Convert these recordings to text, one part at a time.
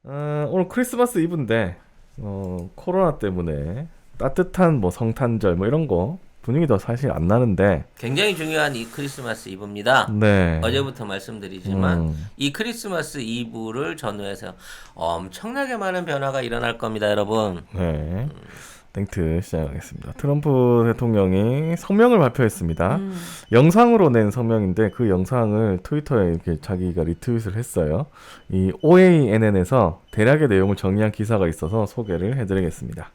오늘 크리스마스 이브인데 코로나 때문에 따뜻한 뭐 성탄절 뭐 이런 거 분위기도 사실 안 나는데 굉장히 중요한 이 크리스마스 이브입니다. 네. 어제부터 말씀드리지만 음, 이 크리스마스 이브를 전후해서 엄청나게 많은 변화가 일어날 겁니다, 여러분. 네. 땡트 시작하겠습니다. 트럼프 대통령이 성명을 발표했습니다. 영상으로 낸 성명인데 그 영상을 트위터에 이렇게 자기가 리트윗을 했어요. 이 OANN에서 대략의 내용을 정리한 기사가 있어서 소개를 해드리겠습니다.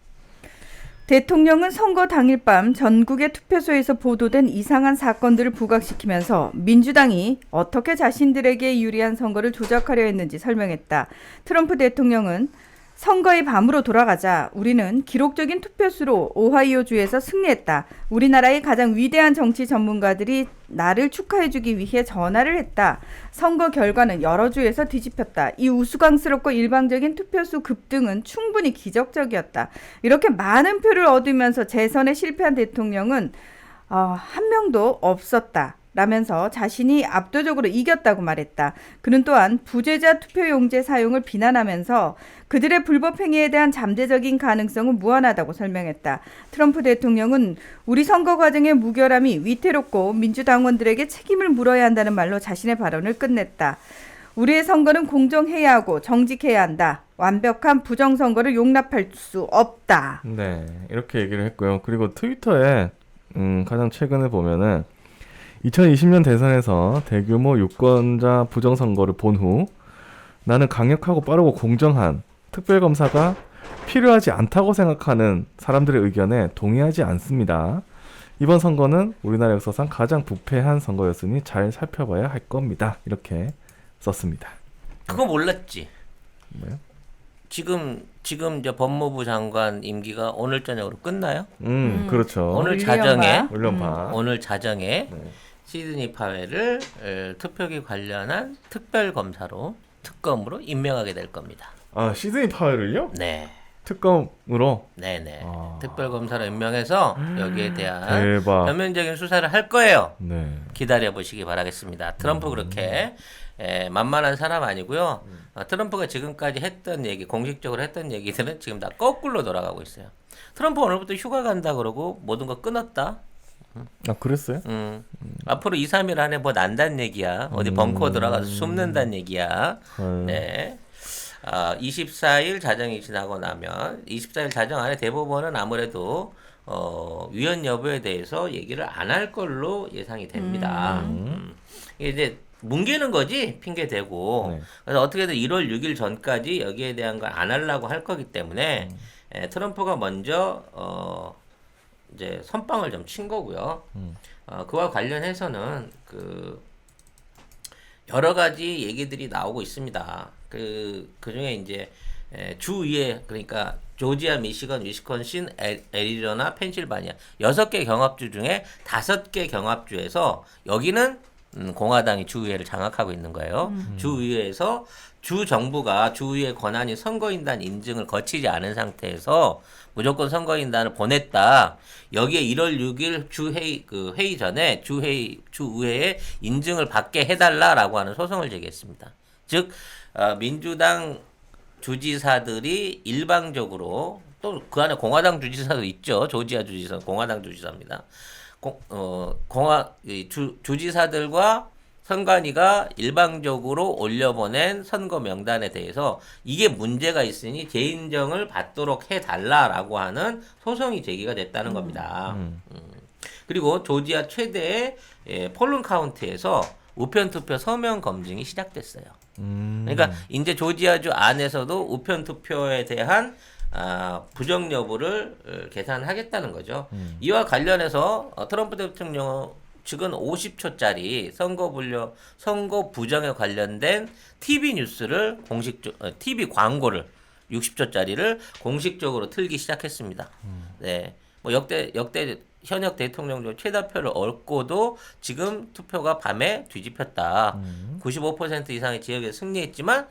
대통령은 선거 당일 밤 전국의 투표소에서 보도된 이상한 사건들을 부각시키면서 민주당이 어떻게 자신들에게 유리한 선거를 조작하려 했는지 설명했다. 트럼프 대통령은 선거의 밤으로 돌아가자 우리는 기록적인 투표수로 오하이오주에서 승리했다. 우리나라의 가장 위대한 정치 전문가들이 나를 축하해주기 위해 전화를 했다. 선거 결과는 여러 주에서 뒤집혔다. 이 우스꽝스럽고 일방적인 투표수 급등은 충분히 기적적이었다. 이렇게 많은 표를 얻으면서 재선에 실패한 대통령은 한 명도 없었다. 라면서 자신이 압도적으로 이겼다고 말했다. 그는 또한 부재자 투표용지 사용을 비난하면서 그들의 불법 행위에 대한 잠재적인 가능성은 무한하다고 설명했다. 트럼프 대통령은 우리 선거 과정의 무결함이 위태롭고 민주당원들에게 책임을 물어야 한다는 말로 자신의 발언을 끝냈다. 우리의 선거는 공정해야 하고 정직해야 한다. 완벽한 부정선거를 용납할 수 없다. 네, 이렇게 얘기를 했고요. 그리고 트위터에 가장 최근에 보면은 2020년 대선에서 대규모 유권자 부정선거를 본 후 나는 강력하고 빠르고 공정한 특별검사가 필요하지 않다고 생각하는 사람들의 의견에 동의하지 않습니다. 이번 선거는 우리나라 역사상 가장 부패한 선거였으니 잘 살펴봐야 할 겁니다. 이렇게 썼습니다. 그거 몰랐지? 뭐요? 지금 이제 법무부 장관 임기가 오늘 저녁으로 끝나요? 그렇죠. 오늘 윌리엄 자정에 윌리엄 오늘 자정에 네. 시드니 파웰을 투표기 관련한 특별 검사로 특검으로 임명하게 될 겁니다. 아, 시드니 파웰을요? 네. 특검으로? 네네. 아. 특별 검사로 임명해서 여기에 대한 대박. 전면적인 수사를 할 거예요. 네. 기다려 보시기 바라겠습니다. 트럼프 그렇게 만만한 사람 아니고요. 트럼프가 지금까지 했던 얘기, 공식적으로 했던 얘기들은 지금 다 거꾸로 돌아가고 있어요. 트럼프 오늘부터 휴가 간다 그러고 모든 거 끊었다. 아, 그랬어요? 앞으로 2, 3일 안에 뭐 난다는 얘기야. 어디 벙커 들어가서 숨는다는 얘기야. 네. 24일 자정이 지나고 나면 24일 자정 안에 대법원은 아무래도 위헌 여부에 대해서 얘기를 안 할 걸로 예상이 됩니다. 이게 이제 뭉개는 거지 핑계 대고. 네. 그래서 어떻게든 1월 6일 전까지 여기에 대한 걸 안 하려고 할 거기 때문에 트럼프가 먼저 이제 선빵을 좀 친 거고요. 그와 관련해서는 여러 가지 얘기들이 나오고 있습니다. 그 중에 이제 주위에 그러니까 조지아, 미시건, 위스콘신, 애리조나, 펜실바니아 6개 경합주 중에 5개 경합주에서 여기는 공화당이 주의회를 장악하고 있는 거예요. 주의회에서 주 정부가 주의회 권한이 선거인단 인증을 거치지 않은 상태에서 무조건 선거인단을 보냈다. 여기에 1월 6일 회의 전에 주의회에 인증을 받게 해달라라고 하는 소송을 제기했습니다. 즉 민주당 주지사들이 일방적으로 또 그 안에 공화당 주지사도 있죠. 조지아 주지사 공화당 주지사입니다. 주지사들과 선관위가 일방적으로 올려보낸 선거 명단에 대해서 이게 문제가 있으니 재인정을 받도록 해달라라고 하는 소송이 제기가 됐다는 겁니다. 그리고 조지아 최대의 폴론 카운티에서 우편투표 서명 검증이 시작됐어요. 그러니까 이제 조지아주 안에서도 우편투표에 대한 부정 여부를 계산하겠다는 거죠. 이와 관련해서 트럼프 대통령 측은 50초짜리 선거 부정에 관련된 TV 뉴스를 TV 광고를 60초짜리를 공식적으로 틀기 시작했습니다. 네, 뭐 역대 현역 대통령 중 최다표를 얻고도 지금 투표가 밤에 뒤집혔다. 95% 이상의 지역에 승리했지만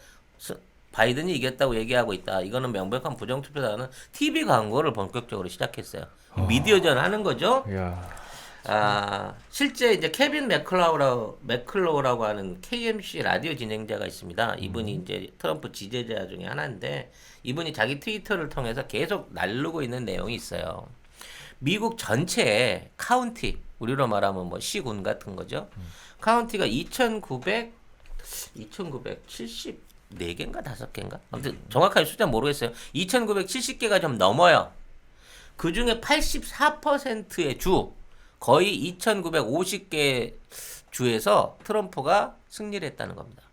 바이든이 이겼다고 얘기하고 있다. 이거는 명백한 부정투표다는 TV 광고를 본격적으로 시작했어요. 미디어전 하는 거죠. 이야. 실제 이제 케빈 맥클로우라고 하는 KMC 라디오 진행자가 있습니다. 이분이 이제 트럼프 지지자 중에 하나인데 이분이 자기 트위터를 통해서 계속 나르고 있는 내용이 있어요. 미국 전체의 카운티, 우리로 말하면 뭐 시군 같은 거죠. 카운티가 2,974개인가 5개인가? 아무튼 정확하게 숫자 모르겠어요. 2,970개가 좀 넘어요. 그 중에 84%의 주, 거의 2,950개 주에서 트럼프가 승리를 했다는 겁니다.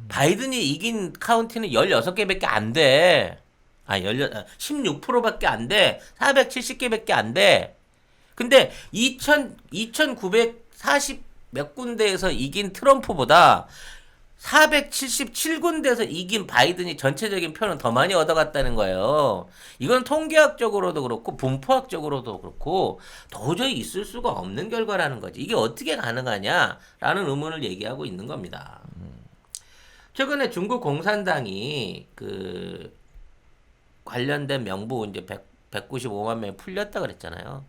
바이든이 이긴 카운티는 16개밖에 안 돼. 16%밖에 안 돼. 470개밖에 안 돼. 근데 2,940 몇 군데에서 이긴 트럼프보다 477군데에서 이긴 바이든이 전체적인 표는 더 많이 얻어갔다는 거예요. 이건 통계학적으로도 그렇고 분포학적으로도 그렇고 도저히 있을 수가 없는 결과라는 거지. 이게 어떻게 가능하냐라는 의문을 얘기하고 있는 겁니다. 최근에 중국 공산당이 그 관련된 명부 이제 195만 명이 풀렸다 그랬잖아요.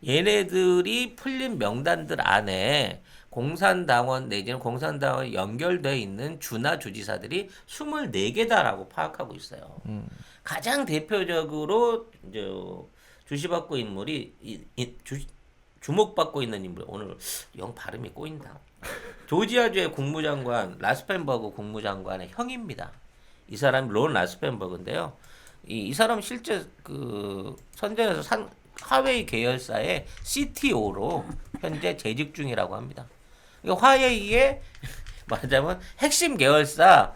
얘네들이 풀린 명단들 안에 공산당원 내지는 공산당원에 연결되어 있는 주나 주지사들이 24개다라고 파악하고 있어요. 가장 대표적으로 이제 주시받고 인물이 주목받고 있는 인물, 오늘 영 발음이 꼬인다. 조지아주의 국무장관 라스펜버그 국무장관의 형입니다. 이 사람이 론 라스펜버그인데요. 이 사람 실제 그 선전에서 화웨이 계열사의 CTO로 현재 재직 중이라고 합니다. 화웨이의 말하자면 핵심 계열사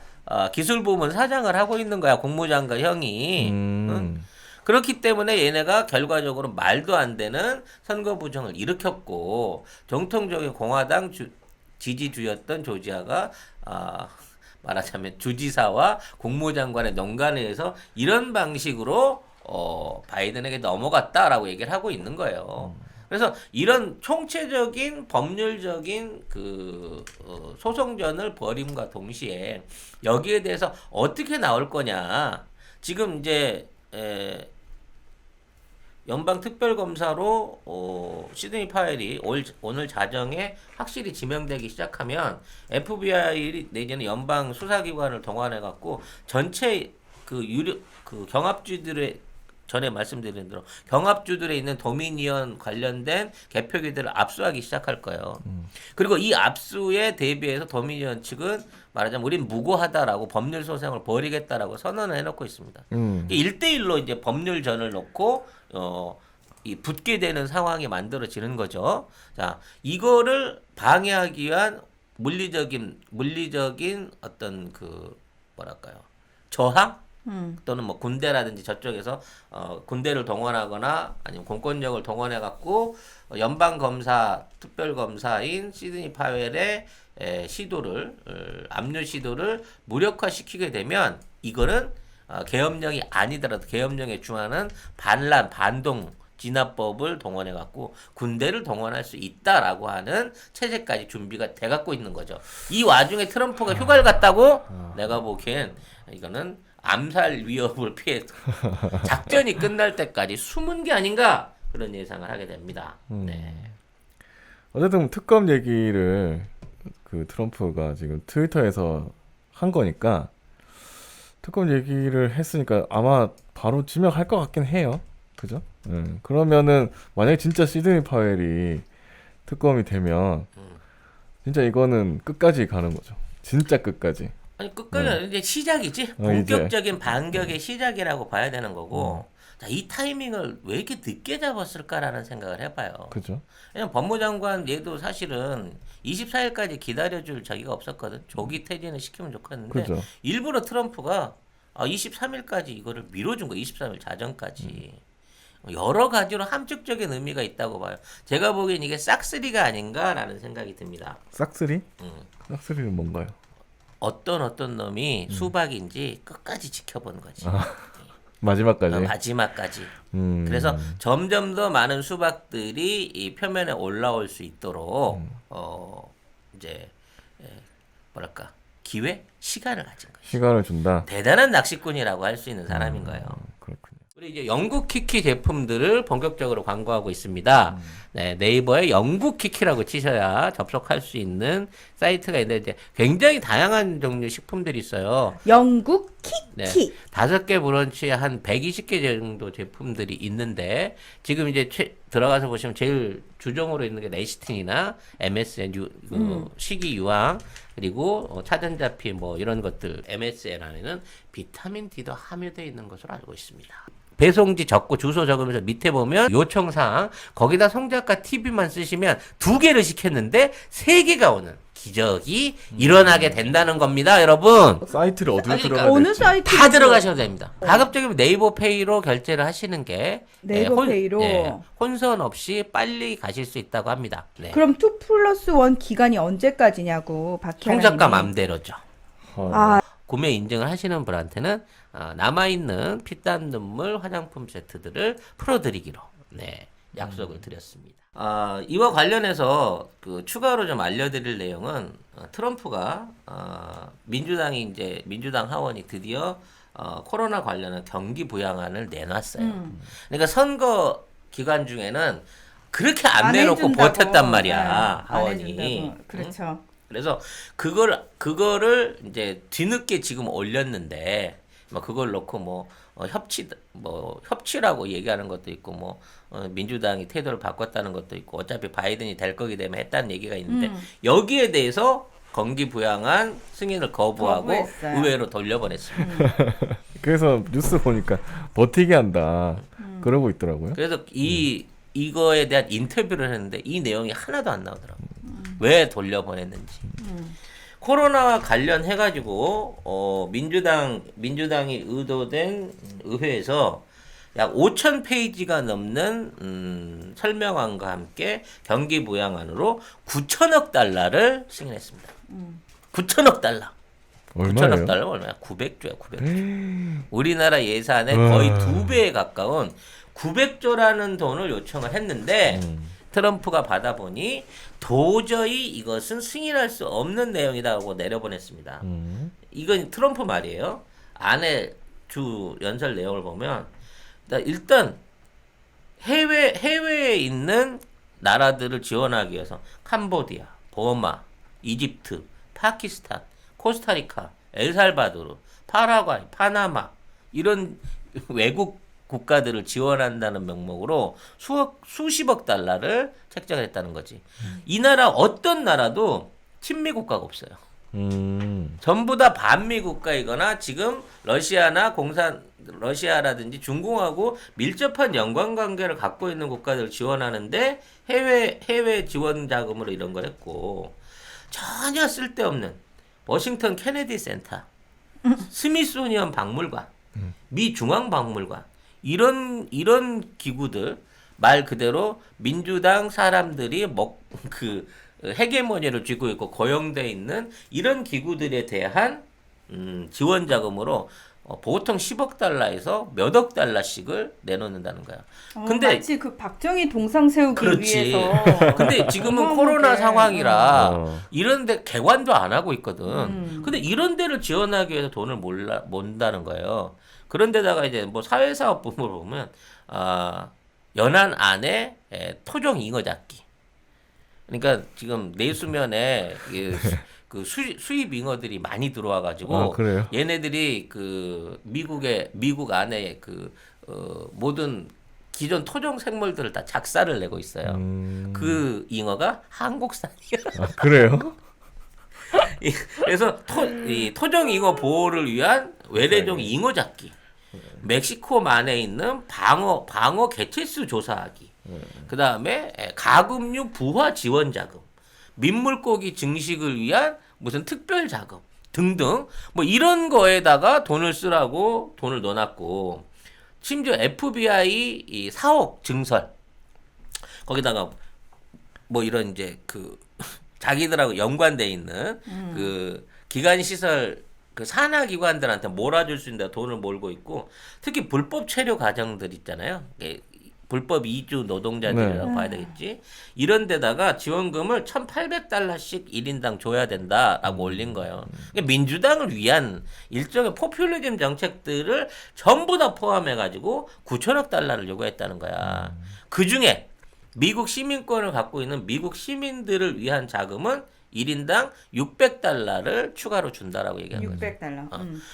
기술부문 사장을 하고 있는 거야, 국무장관 형이. 응? 그렇기 때문에 얘네가 결과적으로 말도 안 되는 선거 부정을 일으켰고, 정통적인 공화당 지지주였던 조지아가 말하자면 주지사와 국무장관의 농간에 의해서 이런 방식으로 바이든에게 넘어갔다라고 얘기를 하고 있는 거예요. 그래서 이런 총체적인 법률적인 그 소송전을 벌임과 동시에 여기에 대해서 어떻게 나올 거냐. 지금 이제 연방특별검사로 시드니 파웰이 오늘 자정에 확실히 지명되기 시작하면 FBI 내지는 연방 수사기관을 동원해 갖고 전체 그 경합주들의 전에 말씀드린 대로 경합주들에 있는 도미니언 관련된 개표기들을 압수하기 시작할 거예요. 그리고 이 압수에 대비해서 도미니언 측은 말하자면 우린 무고하다라고 법률 소송을 벌이겠다라고 선언을 해놓고 있습니다. 1대1로 이제 법률전을 놓고 이 붙게 되는 상황이 만들어지는 거죠. 자, 이거를 방해하기 위한 물리적인 어떤 그 뭐랄까요, 저항? 또는 뭐 군대라든지 저쪽에서 군대를 동원하거나 아니면 공권력을 동원해 갖고 연방 검사 특별검사인 시드니 파웰의 압류 시도를 무력화시키게 되면 이거는 계엄령이 아니더라도 계엄령에 준하는 반란 반동 진압법을 동원해 갖고 군대를 동원할 수 있다라고 하는 체제까지 준비가 돼 갖고 있는 거죠. 이 와중에 트럼프가 휴가를 갔다고 내가 보기엔 이거는 암살 위협을 피해 작전이 끝날 때까지 숨은 게 아닌가, 그런 예상을 하게 됩니다. 네. 어쨌든 특검 얘기를 그 트럼프가 지금 트위터에서 한 거니까, 특검 얘기를 했으니까 아마 바로 지명할 것 같긴 해요. 그죠? 그러면은 만약에 진짜 시드니 파웰이 특검이 되면 진짜 이거는 끝까지 가는 거죠. 진짜 끝까지. 아니 끝까지 이제 시작이지. 본격적인 반격의 시작이라고 봐야 되는 거고. 자, 이 타이밍을 왜 이렇게 늦게 잡았을까라는 생각을 해봐요. 그죠? 왜냐면 법무장관 얘도 사실은 24일까지 기다려줄 자기가 없었거든. 조기 퇴진을 시키면 좋겠는데 그죠. 일부러 트럼프가 23일까지 이거를 밀어준 거야. 23일 자정까지. 여러 가지로 함축적인 의미가 있다고 봐요. 제가 보기엔 이게 싹쓸이가 아닌가라는 생각이 듭니다. 싹쓸이? 싹쓸이는 뭔가요? 어떤 놈이 수박인지 끝까지 지켜본 거지. 마지막까지. 마지막까지. 그래서 점점 더 많은 수박들이 이 표면에 올라올 수 있도록 이제 뭐랄까, 기회, 시간을 가진 거죠. 시간을 준다. 대단한 낚시꾼이라고 할 수 있는 사람인 거예요. 그렇군요. 우리 이제 영국 키키 제품들을 본격적으로 광고하고 있습니다. 네, 네이버에 영국 키키라고 치셔야 접속할 수 있는 사이트가 있는데 이제 굉장히 다양한 종류 식품들이 있어요. 영국 네, 키키. 5개 브런치에 한 120개 정도 제품들이 있는데 지금 이제 들어가서 보시면 제일 주종으로 있는 게 레시틴이나 MSN 식이 유황 그리고 차전자피 뭐 이런 것들 MSN 안에는 비타민 D도 함유되어 있는 것으로 알고 있습니다. 배송지 적고 주소 적으면서 밑에 보면 요청사항 거기다 송작가 TV만 쓰시면 2개를 시켰는데 3개가 오는 기적이 일어나게 된다는 겁니다, 여러분. 사이트를 어디로 그러니까 들어가야 어느 될지. 사이트? 다 들어가셔도 됩니다. 가급적이면 네이버 페이로 결제를 하시는 게 네이버 페이로? 혼선 없이 빨리 가실 수 있다고 합니다. 네. 그럼 2+1 기간이 언제까지냐고 박혜라님이. 송작가 맘대로죠. 아, 구매 인증을 하시는 분한테는 남아있는 피땀 눈물 화장품 세트들을 풀어드리기로 약속을 드렸습니다. 이와 관련해서 그 추가로 좀 알려드릴 내용은 트럼프가 민주당이 이제 민주당 하원이 드디어 코로나 관련한 경기 부양안을 내놨어요. 그러니까 선거 기간 중에는 그렇게 안 내놓고 해준다고. 버텼단 말이야 네, 안 하원이. 해준다고. 그렇죠. 그래서 그거를 이제 뒤늦게 지금 올렸는데 뭐 그걸 놓고 뭐 협치라고 얘기하는 것도 있고 뭐 민주당이 태도를 바꿨다는 것도 있고 어차피 바이든이 될 거기 때문에 했다는 얘기가 있는데 여기에 대해서 경기 부양안 승인을 거부하고 거부했어요. 의회로 돌려보냈습니다. 그래서 뉴스 보니까 버티게 한다. 그러고 있더라고요. 그래서 이거에 대한 인터뷰를 했는데 이 내용이 하나도 안 나오더라고요. 왜 돌려보냈는지. 코로나와 관련해가지고 민주당이 의도된 의회에서 약 5,000페이지가 넘는 설명안과 함께 경기 부양안으로 9천억 달러를 승인했습니다. 9천억 달러. 9천억 얼마예요? 달러 얼마야? 900조야, 900조. 우리나라 예산의 거의 2배에 가까운 900조라는 돈을 요청을 했는데 트럼프가 받아보니 도저히 이것은 승인할 수 없는 내용이라고 내려보냈습니다. 이건 트럼프 말이에요. 안에 주 연설 내용을 보면 일단 해외에 있는 나라들을 지원하기 위해서 캄보디아, 버마, 이집트, 파키스탄, 코스타리카, 엘살바도르, 파라과이, 파나마 이런 외국 국가들을 지원한다는 명목으로 수십억 달러를 책정했다는 거지. 이 나라 어떤 나라도 친미 국가가 없어요. 전부 다 반미 국가이거나 지금 러시아라든지 중공하고 밀접한 연관관계를 갖고 있는 국가들을 지원하는데 해외 지원 자금으로 이런 걸 했고 전혀 쓸데없는 워싱턴 케네디 센터, 스미소니언 박물관, 미 중앙 박물관 이런 기구들 말 그대로 민주당 사람들이 헤게모니를 쥐고 있고 고용돼 있는 이런 기구들에 대한 지원 자금으로 보통 10억 달러에서 몇억 달러씩을 내놓는다는 거야. 근데 마치 그 박정희 동상 세우기 그렇지. 위해서. 근데 지금은 어마어마하게. 코로나 상황이라 어. 이런데 개관도 안 하고 있거든. 근데 이런 데를 지원하기 위해서 돈을 몬다는 거예요. 그런데다가 이제 뭐 사회사업 부분을 보면 연안 안에 토종 잉어 잡기. 그러니까 지금 내수면에 그 수입 잉어들이 많이 들어와가지고 그래요? 얘네들이 그 미국 안에 모든 기존 토종 생물들을 다 작사를 내고 있어요. 그 잉어가 한국산이야. 그래요? 그래서 이 토종 잉어 보호를 위한 외래종 잉어 잡기, 멕시코만에 있는 방어 개체수 조사하기, 그 다음에 가금류 부화 지원 자금, 민물고기 증식을 위한 무슨 특별 자금 등등 뭐 이런 거에다가 돈을 쓰라고 돈을 넣어놨고 심지어 FBI 이 사옥 증설 거기다가 뭐 이런 이제 자기들하고 연관돼 있는 그 기관 시설 그 산하 기관들한테 몰아줄 수 있는 데 돈을 몰고 있고 특히 불법 체류 과정들 있잖아요. 불법 이주 노동자들이라고 네. 봐야 되겠지. 이런 데다가 지원금을 1,800달러씩 1인당 줘야 된다라고 올린 거예요. 그러니까 민주당을 위한 일종의 포퓰리즘 정책들을 전부 다 포함해가지고 9천억 달러를 요구했다는 거야. 그 중에 미국 시민권을 갖고 있는 미국 시민들을 위한 자금은 1인당 600달러를 추가로 준다라고 얘기한 거죠. 600달러.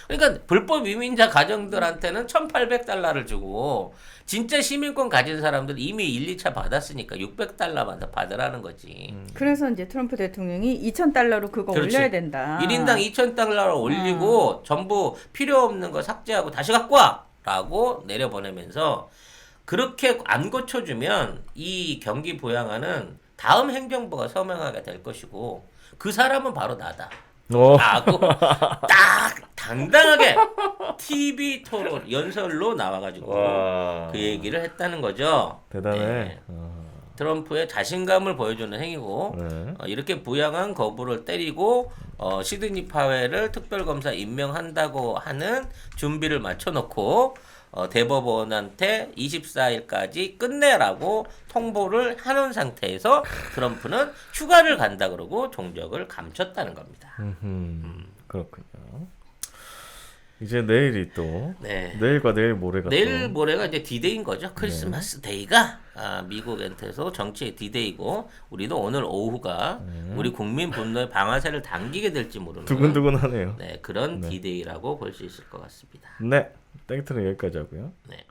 그러니까 불법 이민자 가정들한테는 1,800달러를 주고 진짜 시민권 가진 사람들 이미 1, 2차 받았으니까 600달러만 더 받으라는 거지. 그래서 이제 트럼프 대통령이 2,000달러로 그거 그렇지. 올려야 된다. 1인당 2,000달러를 올리고 전부 필요 없는 거 삭제하고 다시 갖고 와! 라고 내려보내면서 그렇게 안 고쳐주면 이 경기 부양안은 다음 행정부가 서명하게 될 것이고 그 사람은 바로 나다. 라고 딱 당당하게 TV 토론 연설로 나와가지고 와. 그 얘기를 했다는 거죠. 대단해. 네. 트럼프의 자신감을 보여주는 행위고 네. 이렇게 부양한 거부를 때리고 시드니 파웰을 특별검사 임명한다고 하는 준비를 맞춰놓고 대법원한테 24일까지 끝내라고 통보를 하는 상태에서 트럼프는 휴가를 간다 그러고 종적을 감췄다는 겁니다. 그렇군요. 이제 내일이 또 네. 내일과 내일 모레가 내일 또 모레가 이제 디데이인 거죠. 크리스마스 데이가 미국한테서 정치의 디데이고 우리도 오늘 오후가 우리 국민 분노의 방아쇠를 당기게 될지 모르는 두근두근하네요. 네, 그런 디데이라고 볼 수 있을 것 같습니다. 네, 땡트는 여기까지 하고요. 네.